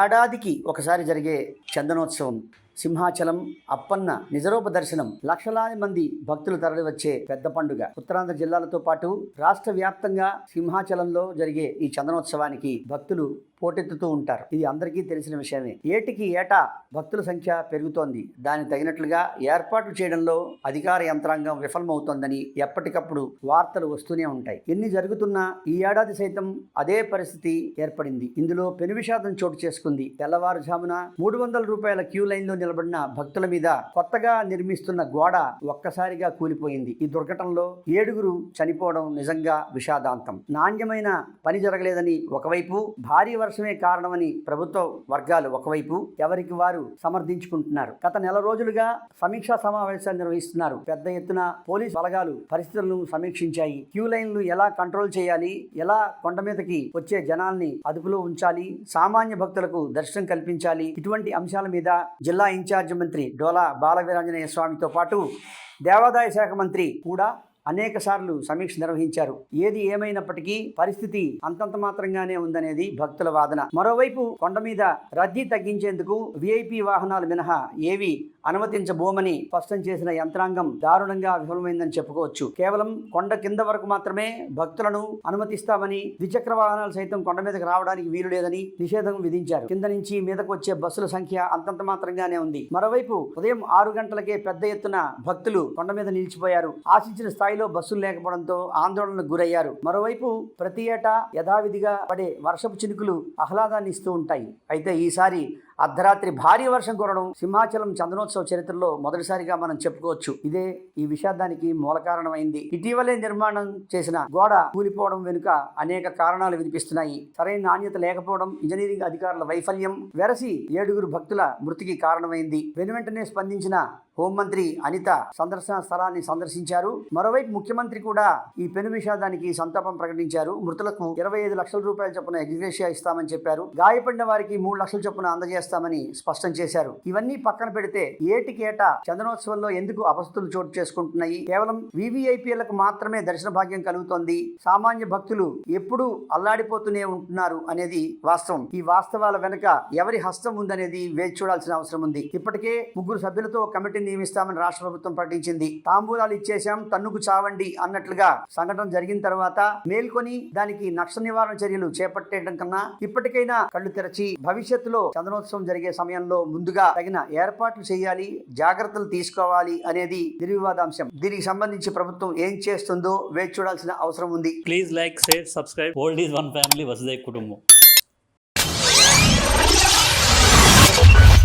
ఏడాదికి ఒకసారి జరిగే చందనోత్సవం సింహాచలం అప్పన్న నిజరూప దర్శనం లక్షలాది మంది భక్తులు తరలివచ్చే పెద్ద పండుగ. ఉత్తరాంధ్ర జిల్లాలతో పాటు రాష్ట్ర వ్యాప్తంగా సింహాచలంలో జరిగే ఈ చందనోత్సవానికి భక్తులు పోటెత్తుతూ ఉంటారు. ఇది అందరికీ తెలిసిన విషయమే. ఏటికి ఏటా భక్తుల సంఖ్య పెరుగుతోంది. దానికి తగినట్లుగా ఏర్పాట్లు చేయడంలో అధికార యంత్రాంగం విఫలమవుతోందని ఎప్పటికప్పుడు వార్తలు వస్తూనే ఉంటాయి. ఎన్ని జరుగుతున్నా ఈ ఏడాది సైతం అదే పరిస్థితి ఏర్పడింది. ఇందులో పెను విషాదం చోటు చేసుకుంది. తెల్లవారుజామున 300 రూపాయల క్యూ లైన్లో నిలబడిన భక్తుల మీద కొత్తగా నిర్మిస్తున్న గోడ ఒక్కసారిగా కూలిపోయింది. ఈ దుర్ఘటనలో 7 చనిపోవడం నిజంగా విషాదాంతం. నాణ్యమైన పని జరగలేదని ఒకవైపు, భారీ వర్షమే కారణమని ప్రభుత్వ వర్గాలు ఒకవైపు ఎవరికి వారు సమర్థించుకుంటున్నారు. గత నెల రోజులుగా సమీక్షా సమావేశాలు నిర్వహిస్తున్నారు. పెద్ద ఎత్తున పోలీసు బలగాలు పరిస్థితులను సమీక్షించాయి. క్యూ లైన్లు ఎలా కంట్రోల్ చేయాలి, ఎలా కొండ మీదకి వచ్చే జనాల్ని అదుపులో ఉంచాలి, సామాన్య భక్తులకు దర్శనం కల్పించాలి, ఇటువంటి అంశాల మీద జిల్లా ఇన్ఛార్జ్ మంత్రి డోలా బాలవీరాంజనేయ స్వామితో పాటు దేవాదాయ శాఖ మంత్రి కూడా అనేక సార్లు సమీక్ష నిర్వహించారు. ఏది ఏమైనప్పటికీ పరిస్థితి అంతంత మాత్రంగానే ఉందనేది భక్తుల వాదన. మరోవైపు కొండ మీద రద్దీ తగ్గించేందుకు VIP వాహనాలు మినహా ఏవి అనుమతించబోమని స్పష్టం చేసిన యంత్రాంగం దారుణంగా విఫలమైందని చెప్పుకోవచ్చు. కేవలం కొండ కింద వరకు మాత్రమే భక్తులను అనుమతిస్తామని, ద్విచక్ర వాహనాలు సైతం కొండ మీదకి రావడానికి వీలు లేదని నిషేధం విధించారు. కింద నుంచి మీదకు వచ్చే బస్సుల సంఖ్య అంతంత మాత్రంగానే ఉంది. మరోవైపు ఉదయం 6 గంటలకే పెద్ద ఎత్తున భక్తులు కొండ మీద నిలిచిపోయారు. ఆశించిన స్థాయిలో బస్సులు లేకపోవడంతో ఆందోళనకు గురయ్యారు. మరోవైపు ప్రతి ఏటా యథావిధిగా పడే వర్షపు చినుకులు ఆహ్లాదాన్ని ఇస్తూ ఉంటాయి. అయితే ఈసారి అర్ధరాత్రి భారీ వర్షం కురవడం సింహాచలం చందనోత్సవ చరిత్రలో మొదటిసారిగా మనం చెప్పుకోవచ్చు. ఇదే ఈ విషాదానికి మూల కారణమైంది. ఇటీవలే నిర్మాణం చేసిన గోడ కూలిపోవడం వెనుక అనేక కారణాలు వినిపిస్తున్నాయి. సరైన నాణ్యత లేకపోవడం, ఇంజనీరింగ్ అధికారుల వైఫల్యం వెరసి 7 భక్తుల మృతికి కారణమైంది. వెనువెంటనే స్పందించిన హోంమంత్రి అనిత సందర్శన స్థలాన్ని సందర్శించారు. మరోవైపు ముఖ్యమంత్రి కూడా ఈ పెను విషాదానికి సంతాపం ప్రకటించారు. మృతులకు 25 లక్షల రూపాయల చొప్పున ఎగ్జిగ్రేషియా ఇస్తామని చెప్పారు. గాయపడిన వారికి 3 లక్షల చొప్పున అందజేస్తామని స్పష్టం చేశారు. ఇవన్నీ పక్కన పెడితే ఏటికేటా చందనోత్సవంలో ఎందుకు అపస్తులు చోటు చేసుకుంటున్నాయి? కేవలం VVIPలకు మాత్రమే దర్శన భాగ్యం కలుగుతోంది. సామాన్య భక్తులు ఎప్పుడూ అల్లాడిపోతూనే ఉంటున్నారు అనేది వాస్తవం. ఈ వాస్తవాల వెనుక ఎవరి హస్తం ఉందనేది వేచి చూడాల్సిన అవసరం ఉంది. ఇప్పటికే 3 సభ్యులతో కమిటీ నియమిస్తామని రాష్ట్ర ప్రభుత్వం ప్రకటించింది. తాంబూలాలు ఇచ్చేశాం, తన్నుకు చావండి అన్నట్లుగా సంఘటన జరిగిన తర్వాత మేల్కొని దానికి నష్ట నివారణ చర్యలు చేపట్టడం కన్నా ఇప్పటికైనా కళ్ళు తెరచి భవిష్యత్తులో చందనోత్సవం జరిగే సమయంలో ముందుగా తగిన ఏర్పాట్లు చేయాలి, జాగ్రత్తలు తీసుకోవాలి అనేది నిర్వివాదాంశం. దీనికి సంబంధించి ప్రభుత్వం ఏం చేస్తుందో వేచి చూడాల్సిన అవసరం ఉంది. Please like, share, subscribe. World is one family, వసుదైక కుటుంబం.